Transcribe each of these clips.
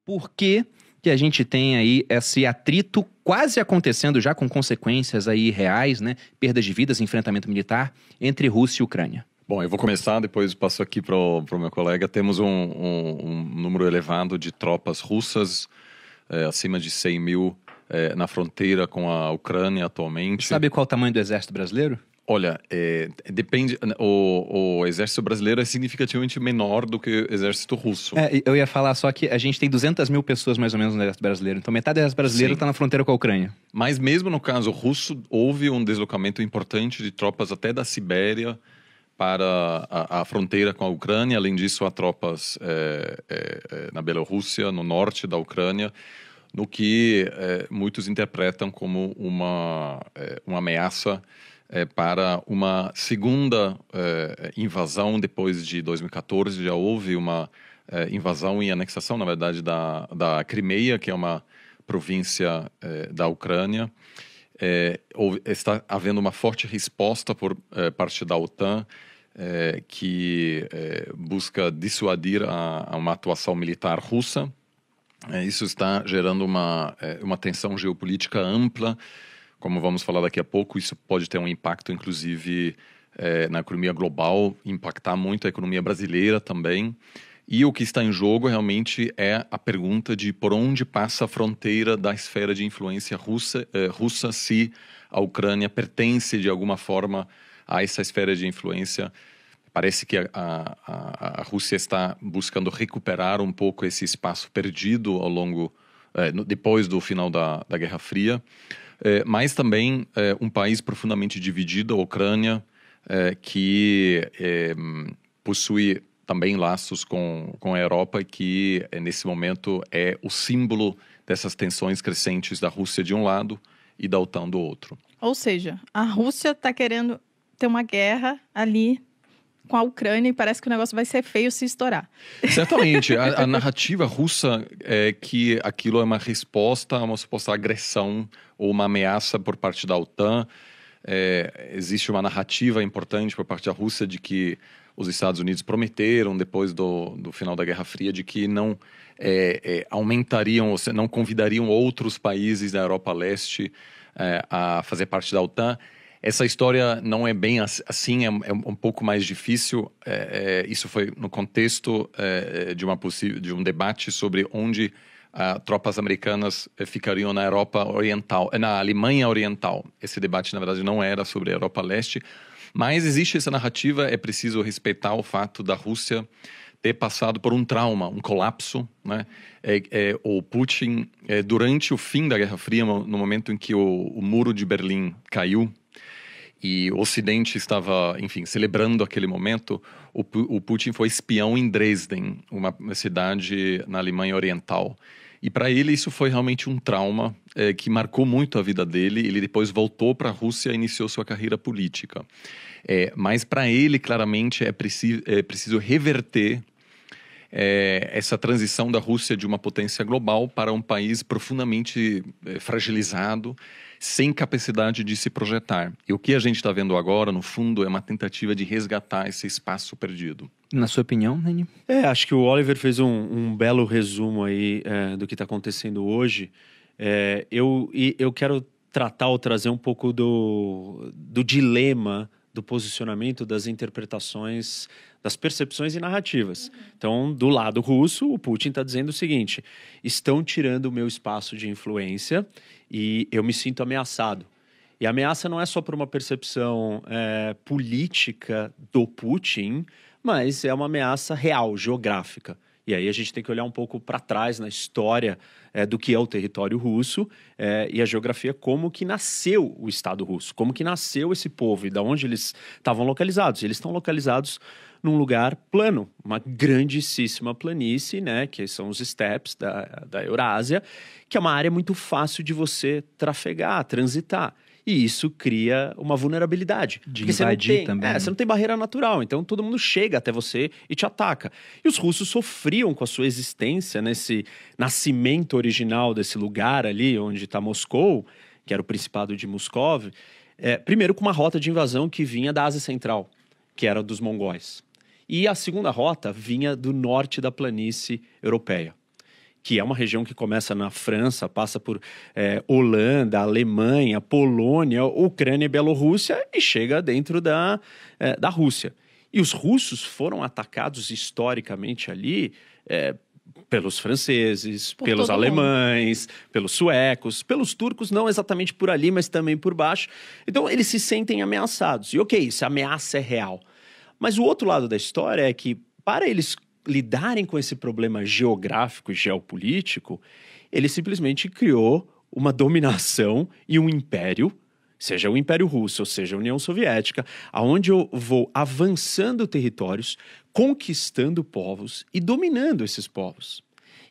Por que a gente tem aí esse atrito quase acontecendo já com consequências aí reais, né? Perdas de vidas, enfrentamento militar entre Rússia e Ucrânia? Bom, eu vou começar, depois passo aqui para o meu colega. Temos um número elevado de tropas russas, acima de 100 mil na fronteira com a Ucrânia atualmente. Sabe qual é o tamanho do exército brasileiro? Olha, depende. O exército brasileiro é significativamente menor do que o exército russo. Eu ia falar só que a gente tem 200 mil pessoas mais ou menos no exército brasileiro. Então metade do exército brasileiro está na fronteira com a Ucrânia. Mas mesmo no caso russo, houve um deslocamento importante de tropas até da Sibéria para a fronteira com a Ucrânia. Além disso, há tropas na Bielorrússia, no norte da Ucrânia, no que muitos interpretam como uma ameaça para uma segunda invasão depois de 2014. Já houve uma invasão e anexação, na verdade, da Crimeia, que é uma província da Ucrânia. Está havendo uma forte resposta por parte da OTAN, que busca dissuadir a uma atuação militar russa. Isso está gerando uma tensão geopolítica ampla. Como vamos falar daqui a pouco, isso pode ter um impacto, inclusive, na economia global, impactar muito a economia brasileira também. E o que está em jogo realmente é a pergunta de por onde passa a fronteira da esfera de influência russa, se a Ucrânia pertence de alguma forma a essa esfera de influência. Parece que a Rússia está buscando recuperar um pouco esse espaço perdido ao longo, depois do final da Guerra Fria. Mas também um país profundamente dividido, a Ucrânia, que possui também laços com a Europa e que, nesse momento, é o símbolo dessas tensões crescentes da Rússia de um lado e da OTAN do outro. Ou seja, a Rússia está querendo ter uma guerra ali com a Ucrânia e parece que o negócio vai ser feio se estourar. Certamente. A narrativa russa é que aquilo é uma resposta a uma suposta agressão ou uma ameaça por parte da OTAN. Existe uma narrativa importante por parte da Rússia de que os Estados Unidos prometeram, depois do final da Guerra Fria, de que não aumentariam, ou não convidariam outros países da Europa Leste a fazer parte da OTAN. Essa história não é bem assim, é um pouco mais difícil. Isso foi no contexto de um debate sobre onde tropas americanas ficariam na Europa Oriental, na Alemanha Oriental. Esse debate, na verdade, não era sobre a Europa Leste, mas existe essa narrativa. É preciso respeitar o fato da Rússia ter passado por um trauma, um colapso, né? O Putin, durante o fim da Guerra Fria, no momento em que o Muro de Berlim caiu, e o Ocidente estava, enfim, celebrando aquele momento, o Putin foi espião em Dresden, uma cidade na Alemanha Oriental. E para ele isso foi realmente um trauma que marcou muito a vida dele. Ele depois voltou para a Rússia e iniciou sua carreira política. Mas para ele, claramente, é preciso reverter essa transição da Rússia de uma potência global para um país profundamente fragilizado, sem capacidade de se projetar. E o que a gente está vendo agora, no fundo, é uma tentativa de resgatar esse espaço perdido. Na sua opinião, Nani? Acho que o Oliver fez um belo resumo aí do que está acontecendo hoje. Eu quero tratar ou trazer um pouco do dilema do posicionamento, das interpretações, das percepções e narrativas. Então, do lado russo, o Putin está dizendo o seguinte: estão tirando o meu espaço de influência e eu me sinto ameaçado. E a ameaça não é só por uma percepção política do Putin, mas é uma ameaça real, geográfica. E aí a gente tem que olhar um pouco para trás na história do que é o território russo e a geografia, como que nasceu o Estado russo, como que nasceu esse povo e de onde eles estavam localizados. Eles estão localizados num lugar plano, uma grandíssima planície, né, que são os steppes da Eurásia, que é uma área muito fácil de você trafegar, transitar. E isso cria uma vulnerabilidade. De invadir também. Você não tem barreira natural, então todo mundo chega até você e te ataca. E os russos sofriam com a sua existência nesse nascimento original desse lugar ali, onde está Moscou, que era o Principado de Moscov, primeiro com uma rota de invasão que vinha da Ásia Central, que era dos mongóis. E a segunda rota vinha do norte da planície europeia, que é uma região que começa na França, passa por Holanda, Alemanha, Polônia, Ucrânia e Bielorrússia e chega dentro da Rússia. E os russos foram atacados historicamente ali pelos franceses, pelos alemães, pelos suecos, pelos turcos, não exatamente por ali, mas também por baixo. Então, eles se sentem ameaçados. E ok, essa ameaça é real. Mas o outro lado da história é que, para eles lidarem com esse problema geográfico e geopolítico, ele simplesmente criou uma dominação e um império, seja o Império Russo, ou seja a União Soviética, aonde eu vou avançando territórios, conquistando povos e dominando esses povos.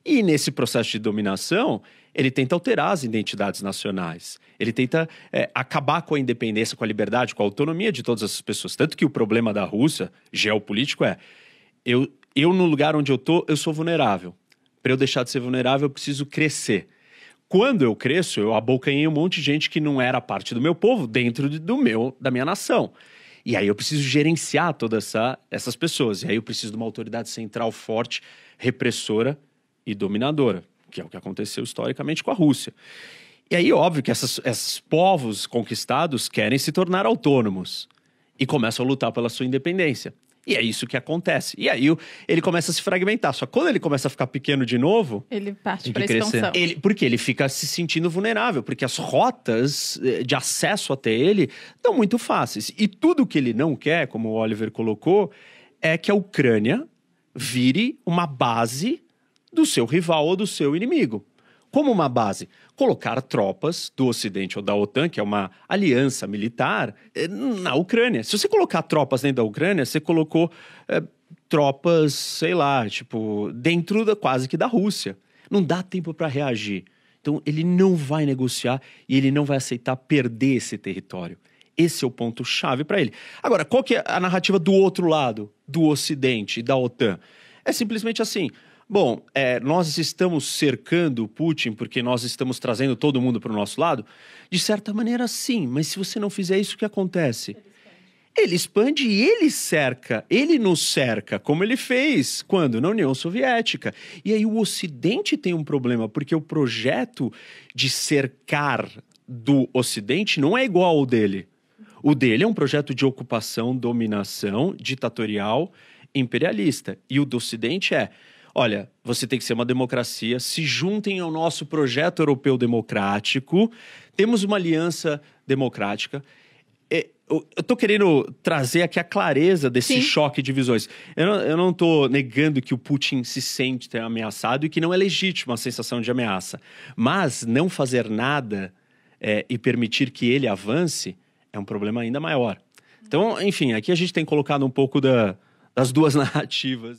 E nesse processo de dominação, ele tenta alterar as identidades nacionais. Ele tenta acabar com a independência, com a liberdade, com a autonomia de todas essas pessoas. Tanto que o problema da Rússia, geopolítico, eu no lugar onde eu tô, eu sou vulnerável. Para eu deixar de ser vulnerável, eu preciso crescer. Quando eu cresço, eu abocanhei um monte de gente que não era parte do meu povo dentro da minha nação. E aí eu preciso gerenciar todas essas pessoas. E aí eu preciso de uma autoridade central forte, repressora e dominadora, que é o que aconteceu historicamente com a Rússia. E aí, óbvio que esses povos conquistados querem se tornar autônomos e começam a lutar pela sua independência. E é isso que acontece. E aí ele começa a se fragmentar. Só que quando ele começa a ficar pequeno de novo... Ele parte para a crescer. expansão. Porque ele fica se sentindo vulnerável. Porque as rotas de acesso até ele estão muito fáceis. E tudo que ele não quer, como o Oliver colocou, é que a Ucrânia vire uma base do seu rival ou do seu inimigo. Como uma base? Colocar tropas do Ocidente ou da OTAN, que é uma aliança militar, na Ucrânia. Se você colocar tropas dentro da Ucrânia, você colocou tropas, sei lá, tipo, dentro quase que da Rússia. Não dá tempo para reagir. Então, ele não vai negociar e ele não vai aceitar perder esse território. Esse é o ponto-chave para ele. Agora, qual que é a narrativa do outro lado, do Ocidente e da OTAN? É simplesmente assim... Bom, nós estamos cercando o Putin porque nós estamos trazendo todo mundo para o nosso lado? De certa maneira, sim. Mas se você não fizer isso, o que acontece? Ele expande e ele cerca. Ele nos cerca, como ele fez quando? Na União Soviética. E aí o Ocidente tem um problema, porque o projeto de cercar do Ocidente não é igual ao dele. O dele é um projeto de ocupação, dominação, ditatorial, imperialista. E o do Ocidente olha, você tem que ser uma democracia, se juntem ao nosso projeto europeu democrático, temos uma aliança democrática. Eu estou querendo trazer aqui a clareza desse choque de visões. Eu não estou negando que o Putin se sente ameaçado e que não é legítima a sensação de ameaça. Mas não fazer nada e permitir que ele avance é um problema ainda maior. Então, enfim, aqui a gente tem colocado um pouco das duas narrativas.